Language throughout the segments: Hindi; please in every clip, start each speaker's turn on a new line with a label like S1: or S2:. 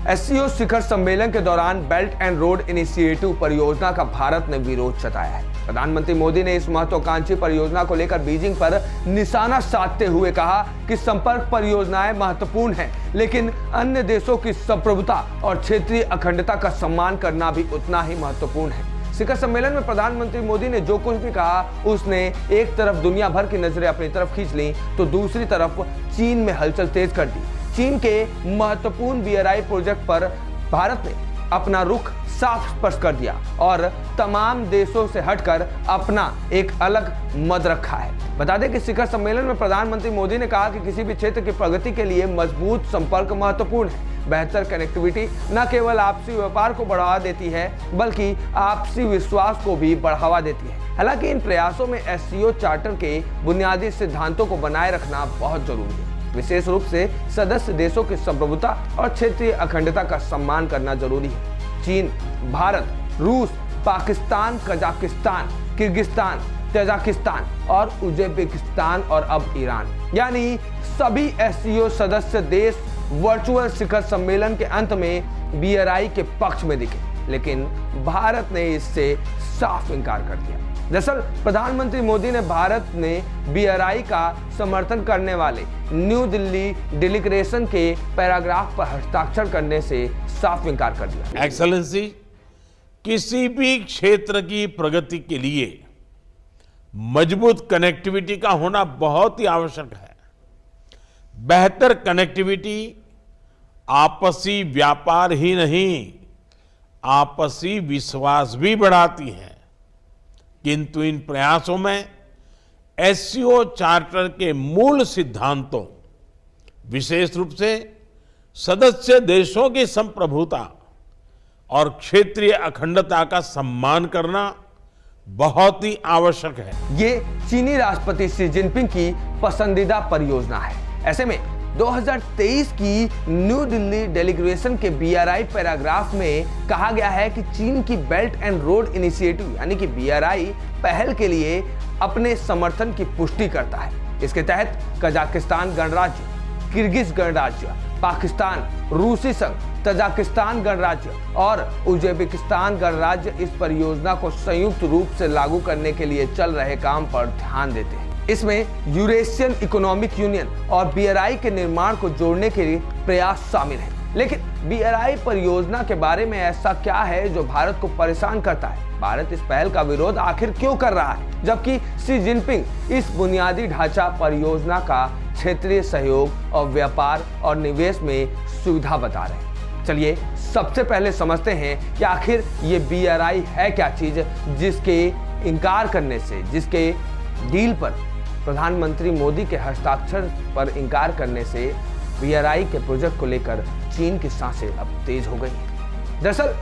S1: एससीओ शिखर सम्मेलन के दौरान बेल्ट एंड रोड इनिशिएटिव परियोजना का भारत ने विरोध जताया है। प्रधानमंत्री मोदी ने इस महत्वाकांक्षी परियोजना को लेकर बीजिंग पर निशाना साधते हुए कहा कि संपर्क परियोजनाएं महत्वपूर्ण हैं, लेकिन अन्य देशों की संप्रभुता और क्षेत्रीय अखंडता का सम्मान करना भी उतना ही महत्वपूर्ण है। शिखर सम्मेलन में प्रधानमंत्री मोदी ने जो कुछ भी कहा, उसने एक तरफ दुनिया भर की नजरें अपनी तरफ खींच ली तो दूसरी तरफ चीन में हलचल तेज कर दी। चीन के महत्वपूर्ण BRI प्रोजेक्ट पर भारत ने अपना रुख साफ स्पष्ट कर दिया और तमाम देशों से हटकर अपना एक अलग मत रखा है। बता दें कि शिखर सम्मेलन में प्रधानमंत्री मोदी ने कहा कि किसी भी क्षेत्र की प्रगति के लिए मजबूत संपर्क महत्वपूर्ण है। बेहतर कनेक्टिविटी न केवल आपसी व्यापार को बढ़ावा देती है, बल्कि आपसी विश्वास को भी बढ़ावा देती है। हालांकि इन प्रयासों में एससीओ चार्टर के बुनियादी सिद्धांतों को बनाए रखना बहुत जरूरी है। विशेष रूप से सदस्य देशों की संप्रभुता और क्षेत्रीय अखंडता का सम्मान करना जरूरी है। चीन, भारत, रूस, पाकिस्तान, कजाकिस्तान, किर्गिस्तान, तजाकिस्तान और उज्बेकिस्तान और अब ईरान, यानी सभी एससीओ सदस्य देश वर्चुअल शिखर सम्मेलन के अंत में BRI के पक्ष में दिखे, लेकिन भारत ने इससे साफ इनकार कर दिया। दरअसल प्रधानमंत्री मोदी ने भारत ने BRI का समर्थन करने वाले न्यू दिल्ली डिक्लेरेशन के पैराग्राफ पर हस्ताक्षर करने से साफ इनकार कर दिया।
S2: एक्सेलेंसी, किसी भी क्षेत्र की प्रगति के लिए मजबूत कनेक्टिविटी का होना बहुत ही आवश्यक है। बेहतर कनेक्टिविटी आपसी व्यापार ही नहीं, आपसी विश्वास भी बढ़ाती है। किंतु इन प्रयासों में एससीओ चार्टर के मूल सिद्धांतों, विशेष रूप से सदस्य देशों की संप्रभुता और क्षेत्रीय अखंडता का सम्मान करना बहुत ही आवश्यक है।
S1: ये चीनी राष्ट्रपति शी जिनपिंग की पसंदीदा परियोजना है। ऐसे में 2023 की न्यू दिल्ली डिक्लेरेशन के BRI पैराग्राफ में कहा गया है कि चीन की बेल्ट एंड रोड इनिशिएटिव यानी कि BRI पहल के लिए अपने समर्थन की पुष्टि करता है। इसके तहत कजाकिस्तान गणराज्य, किर्गिज गणराज्य, पाकिस्तान, रूसी संघ, तजाकिस्तान गणराज्य और उज्बेकिस्तान गणराज्य इस परियोजना को संयुक्त रूप से लागू करने के लिए चल रहे काम पर ध्यान देते हैं। इसमें यूरेशियन इकोनॉमिक यूनियन और BRI के निर्माण को जोड़ने के लिए प्रयास शामिल है। लेकिन BRI परियोजना के बारे में ऐसा क्या है जो भारत को परेशान करता है? भारत इस पहल का विरोध आखिर क्यों कर रहा है, जबकि शी जिनपिंग इस बुनियादी ढांचा परियोजना का क्षेत्रीय सहयोग और व्यापार और निवेश में सुविधा बता रहे हैं? चलिए सबसे पहले समझते हैं कि आखिर ये BRI है क्या चीज, जिसके इनकार करने से, जिसके डील पर प्रधानमंत्री मोदी के हस्ताक्षर पर इंकार करने से BRI के प्रोजेक्ट को लेकर चीन की सांसें अब तेज हो गई हैं। दरअसल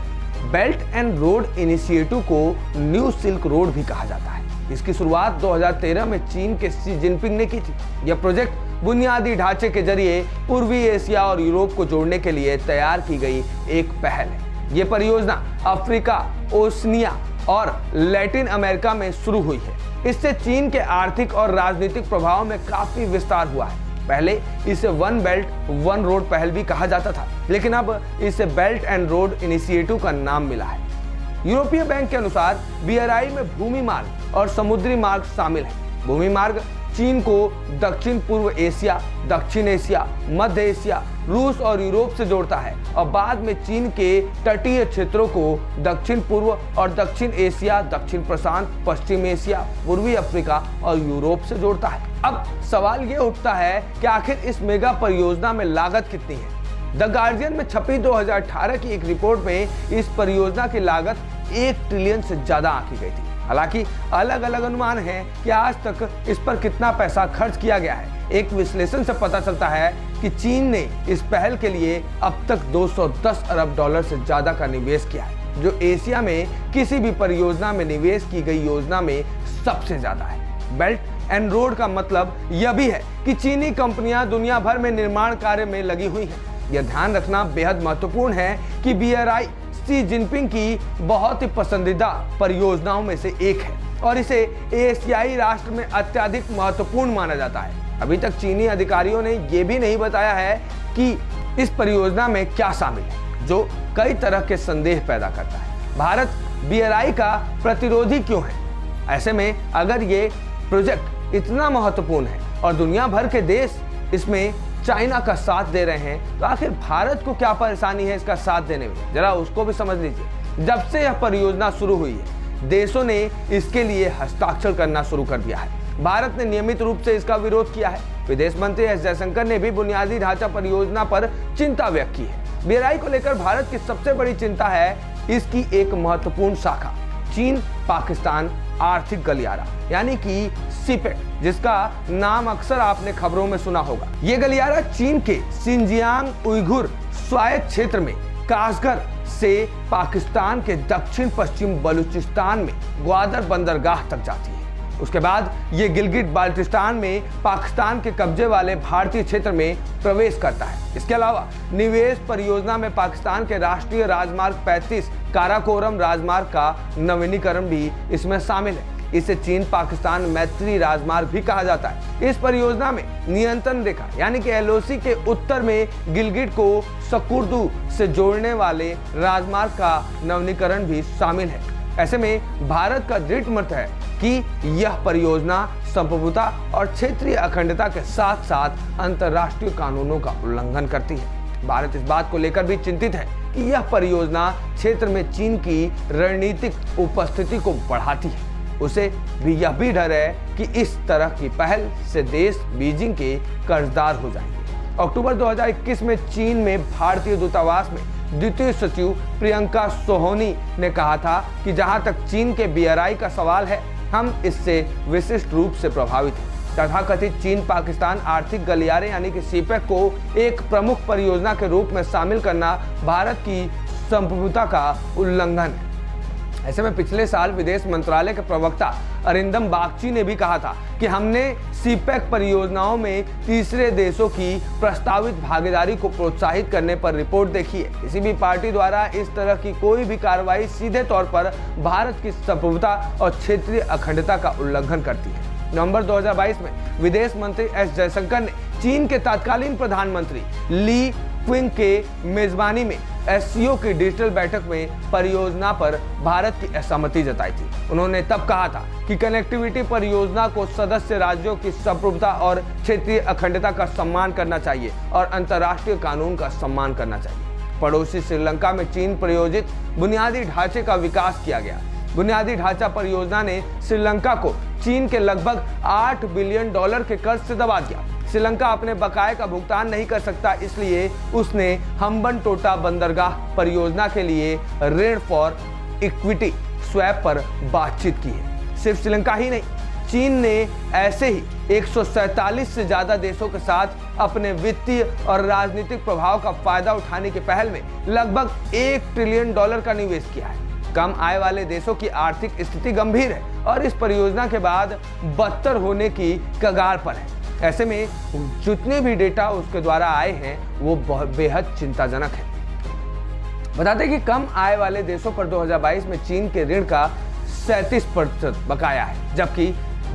S1: बेल्ट एंड रोड इनिशिएटिव को न्यू सिल्क रोड भी कहा जाता है। इसकी शुरुआत 2013 में चीन के शी जिनपिंग ने की थी। यह प्रोजेक्ट बुनियादी ढांचे के जरिए पूर्वी एशिया और यूरोप को जोड़ने के लिए तैयार की गई एक पहल है। यह परियोजना अफ्रीका, ओशनिया और लैटिन अमेरिका में शुरू हुई है। इससे चीन के आर्थिक और राजनीतिक प्रभाव में काफी विस्तार हुआ है। पहले इसे वन बेल्ट वन रोड पहल भी कहा जाता था, लेकिन अब इसे बेल्ट एंड रोड इनिशिएटिव का नाम मिला है। यूरोपीय बैंक के अनुसार BRI में भूमि मार्ग और समुद्री मार्ग शामिल है। भूमि मार्ग चीन को दक्षिण पूर्व एशिया, दक्षिण एशिया, मध्य एशिया, रूस और यूरोप से जोड़ता है और बाद में चीन के तटीय क्षेत्रों को दक्षिण पूर्व और दक्षिण एशिया, दक्षिण प्रशांत, पश्चिम एशिया, पूर्वी अफ्रीका और यूरोप से जोड़ता है। अब सवाल ये उठता है कि आखिर इस मेगा परियोजना में लागत कितनी है? द गार्जियन में छपी 2018 की एक रिपोर्ट में इस परियोजना की लागत 1 ट्रिलियन से ज्यादा आंकी गई थी। हालांकि अलग अलग अनुमान हैं कि आज तक इस पर कितना पैसा खर्च किया गया है। एक विश्लेषण से पता चलता है कि चीन ने इस पहल के लिए अब तक 210 अरब डॉलर से ज्यादा का निवेश किया है, जो एशिया में किसी भी परियोजना में निवेश की गई योजना में सबसे ज्यादा है। बेल्ट एंड रोड का मतलब यह भी है कि चीनी कंपनियां दुनिया भर में निर्माण कार्य में लगी हुई हैं। यह ध्यान रखना बेहद महत्वपूर्ण है कि BRI शी जिनपिंग की बहुत ही पसंदीदा परियोजनाओं में से एक है और इसे एशियाई राष्ट्र में अत्यधिक महत्वपूर्ण माना जाता है। अभी तक चीनी अधिकारियों ने यह भी नहीं बताया है कि इस परियोजना में क्या शामिल है। जो कई तरह के संदेह पैदा करता है। भारत BRI का प्रतिरोधी क्यों है? ऐसे में अगर ये प्रोजेक्ट इतना महत्वपूर्ण है और दुनिया भर के देश इसमें चाइना का साथ दे रहे हैं, तो आखिर भारत को क्या परेशानी है इसका साथ देने में? जरा उसको भी समझ लीजिए। जब से यह परियोजना शुरू हुई है, देशों ने इसके लिए हस्ताक्षर करना शुरू कर दिया है। भारत ने नियमित रूप से इसका विरोध किया है। विदेश मंत्री एस जयशंकर ने भी बुनियादी ढांचा परियोजना पर चिंता व्यक्त की है। BRI को लेकर भारत की सबसे बड़ी चिंता है इसकी एक महत्वपूर्ण शाखा, चीन पाकिस्तान आर्थिक गलियारा यानी कि सीपेक, जिसका नाम अक्सर आपने खबरों में सुना होगा। ये गलियारा चीन के सिंजियांग उइघुर स्वायत्त क्षेत्र में कासगर से पाकिस्तान के दक्षिण पश्चिम बलूचिस्तान में ग्वादर बंदरगाह तक जाती है। उसके बाद ये गिलगिट बाल्टिस्तान में पाकिस्तान के कब्जे वाले भारतीय क्षेत्र में प्रवेश करता है। इसके अलावा निवेश परियोजना में पाकिस्तान के राष्ट्रीय राजमार्ग 35 काराकोरम राजमार्ग का नवीनीकरण भी इसमें शामिल है। इसे चीन पाकिस्तान मैत्री राजमार्ग भी कहा जाता है। इस परियोजना में नियंत्रण रेखा यानी कि LOC के उत्तर में गिलगिट को सकुर्दू से जोड़ने वाले राजमार्ग का नवीनीकरण भी शामिल है। ऐसे में भारत का दृढ़ मत है कि यह परियोजना संप्रभुता और क्षेत्रीय अखंडता के साथ साथ अंतर्राष्ट्रीय कानूनों का उल्लंघन करती है। भारत इस बात को लेकर भी चिंतित है कि यह परियोजना क्षेत्र में चीन की रणनीतिक उपस्थिति को बढ़ाती है। उसे भी यह भी डर है कि इस तरह की पहल से देश बीजिंग के कर्जदार हो जाएंगे। अक्टूबर 2021 में चीन में भारतीय दूतावास में द्वितीय सचिव प्रियंका सोहोनी ने कहा था कि जहां तक चीन के BRI का सवाल है, हम इससे विशिष्ट रूप से प्रभावित हैं। तथाकथित चीन पाकिस्तान आर्थिक गलियारे यानी कि सीपेक को एक प्रमुख परियोजना के रूप में शामिल करना भारत की संप्रभुता का उल्लंघन है। ऐसे में पिछले साल विदेश मंत्रालय के प्रवक्ता अरिंदम बागची ने भी कहा था कि हमने सीपेक परियोजनाओं में तीसरे देशों की प्रस्तावित भागीदारी को प्रोत्साहित करने पर रिपोर्ट देखी है। किसी भी पार्टी द्वारा इस तरह की कोई भी कार्रवाई सीधे तौर पर भारत की संप्रभुता और क्षेत्रीय अखंडता का उल्लंघन करती है। नवंबर 2022 में विदेश मंत्री एस जयशंकर ने चीन के तत्कालीन प्रधानमंत्री ली क्विंग के मेजबानी में SCO की डिजिटल बैठक में परियोजना पर भारत की असहमति जताई थी। उन्होंने तब कहा था कि कनेक्टिविटी परियोजना को सदस्य राज्यों की संप्रभुता और क्षेत्रीय अखंडता का सम्मान करना चाहिए और अंतर्राष्ट्रीय कानून का सम्मान करना चाहिए। पड़ोसी श्रीलंका में चीन प्रायोजित बुनियादी ढांचे का विकास किया गया। बुनियादी ढांचा परियोजना ने श्रीलंका को चीन के लगभग $8 बिलियन के कर्ज से दबा दिया। श्रीलंका अपने बकाये का भुगतान नहीं कर सकता, इसलिए उसने हम्बनटोटा बंदरगाह परियोजना के लिए ऋण फॉर इक्विटी स्वैप पर बातचीत की है। सिर्फ श्रीलंका ही नहीं, चीन ने ऐसे ही 147 से ज्यादा देशों के साथ अपने वित्तीय और राजनीतिक प्रभाव का फायदा उठाने की पहल में लगभग $1 ट्रिलियन का निवेश किया है। कम आय वाले देशों की आर्थिक स्थिति गंभीर है और इस परियोजना के बाद बदतर होने की कगार पर है। ऐसे में जितने भी डेटा उसके द्वारा आए हैं वो बेहद चिंताजनक है। बताते कि कम आय वाले देशों पर 2022 में चीन के ऋण का 37% बकाया है, जबकि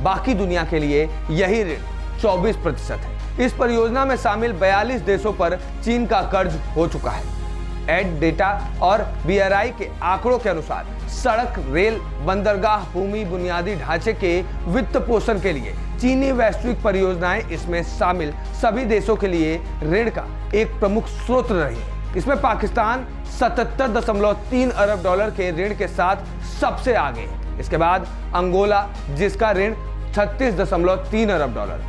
S1: बाकी दुनिया के लिए यही ऋण 24% है। इस परियोजना में शामिल 42 देशों पर चीन का कर्ज हो चुका है। एड डेटा और BRI के आंकड़ों के अनुसार सड़क, रेल, बंदरगाह, भूमि, बुनियादी ढांचे के वित्त पोषण के लिए चीनी वैश्विक परियोजनाएं इसमें शामिल सभी देशों के लिए ऋण का एक प्रमुख स्रोत रही है। इसमें पाकिस्तान 77.3 अरब डॉलर के ऋण के साथ सबसे आगे है। इसके बाद अंगोला जिसका ऋण 36.3 अरब डॉलर,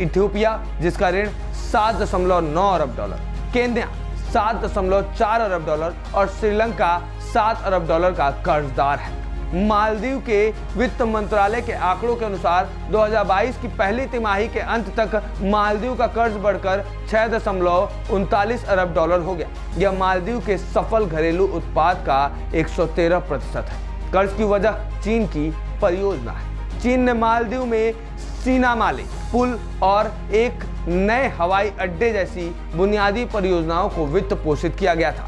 S1: इथियोपिया जिसका ऋण 7.9 अरब डॉलर, केन्या 7.4 अरब डॉलर और श्रीलंका 7 अरब डॉलर का कर्जदार है। मालदीव के वित्त मंत्रालय के आंकड़ों के अनुसार 2022 की पहली तिमाही के अंत तक मालदीव का कर्ज बढ़कर 6.39 अरब डॉलर हो गया। यह मालदीव के सफल घरेलू उत्पाद का 113% है। कर्ज की वजह चीन की परियोजना है। चीन ने मालदीव में सीनामाली पुल और एक नए हवाई अड्डे जैसी बुनियादी परियोजनाओं को वित्त पोषित किया गया था।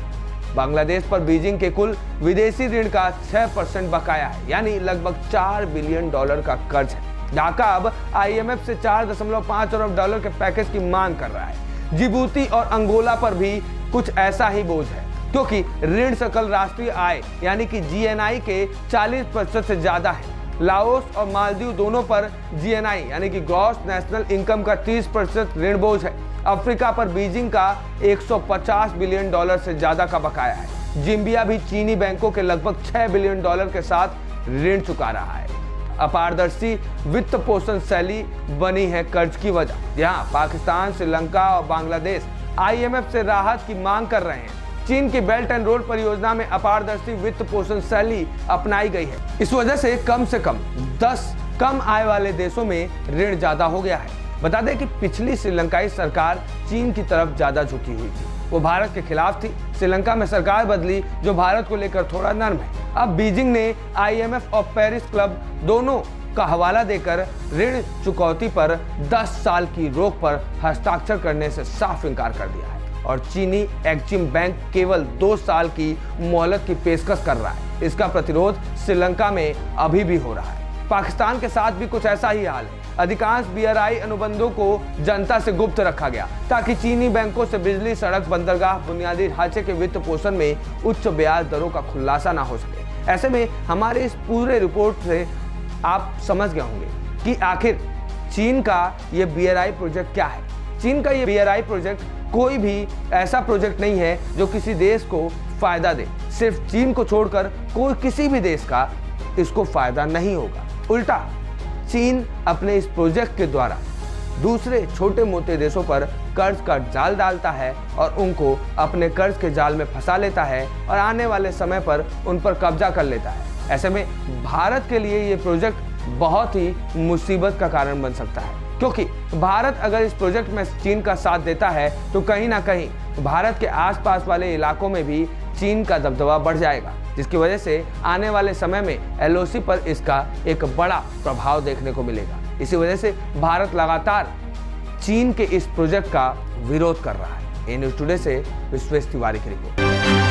S1: बांग्लादेश पर बीजिंग के कुल विदेशी ऋण का 6% बकाया है, यानी लगभग $4 बिलियन का कर्ज है। ढाका अब IMF से 4.5 अरब डॉलर के पैकेज की मांग कर रहा है। जिबूती और अंगोला पर भी कुछ ऐसा ही बोझ है। क्योंकि ऋण सकल राष्ट्रीय आय यानी कि जीएनआई के 40% से ज्यादा है। लाओस और मालदीव दोनों पर जीएनआई यानी कि ग्रॉस नेशनल इनकम का 30% ऋण बोझ है। अफ्रीका पर बीजिंग का $150 बिलियन से ज्यादा का बकाया है। जिम्बिया भी चीनी बैंकों के लगभग $6 बिलियन के साथ ऋण चुका रहा है। अपारदर्शी वित्त पोषण शैली बनी है कर्ज की वजह। यहाँ पाकिस्तान, श्रीलंका और बांग्लादेश आईएमएफ से राहत की मांग कर रहे हैं। चीन की बेल्ट एंड रोड परियोजना में अपारदर्शी वित्त पोषण शैली अपनाई गई है। इस वजह से कम 10 कम आय वाले देशों में ऋण ज्यादा हो गया है। बता दें कि पिछली श्रीलंकाई सरकार चीन की तरफ ज्यादा झुकी हुई थी, वो भारत के खिलाफ थी। श्रीलंका में सरकार बदली जो भारत को लेकर थोड़ा नर्म है। अब बीजिंग ने आईएमएफ और पेरिस क्लब दोनों का हवाला देकर ऋण चुकौती पर 10 साल की रोक पर हस्ताक्षर करने से साफ इनकार कर दिया है और चीनी एक्जिम बैंक केवल 2 साल की मोहलत की पेशकश कर रहा है। इसका प्रतिरोध श्रीलंका में अभी भी हो रहा है। पाकिस्तान के साथ भी कुछ ऐसा ही हाल है। अधिकांश बीआरआई अनुबंधों को जनता से गुप्त रखा गया ताकि चीनी बैंकों से बिजली, सड़क, बंदरगाह, बुनियादी ढांचे के वित्त पोषण में उच्च ब्याज दरों का खुलासा ना हो सके। ऐसे में हमारे इस पूरे रिपोर्ट से आप समझ गए होंगे कि आखिर चीन का ये बीआरआई प्रोजेक्ट क्या है। चीन का ये बीआरआई प्रोजेक्ट कोई भी ऐसा प्रोजेक्ट नहीं है जो किसी देश को फायदा दे। सिर्फ चीन को छोड़कर कोई किसी भी देश का इसको फायदा नहीं होगा। उल्टा चीन अपने इस प्रोजेक्ट के द्वारा दूसरे छोटे मोटे देशों पर कर्ज का जाल डालता है और उनको अपने कर्ज के जाल में फंसा लेता है और आने वाले समय पर उन पर कब्जा कर लेता है। ऐसे में भारत के लिए ये प्रोजेक्ट बहुत ही मुसीबत का कारण बन सकता है, क्योंकि भारत अगर इस प्रोजेक्ट में चीन का साथ देता है तो कहीं ना कहीं भारत के आसपास वाले इलाकों में भी चीन का दबदबा बढ़ जाएगा, जिसकी वजह से आने वाले समय में एलओसी पर इसका एक बड़ा प्रभाव देखने को मिलेगा। इसी वजह से भारत लगातार चीन के इस प्रोजेक्ट का विरोध कर रहा है। न्यूज़ टुडे से विश्वेश तिवारी की रिपोर्ट।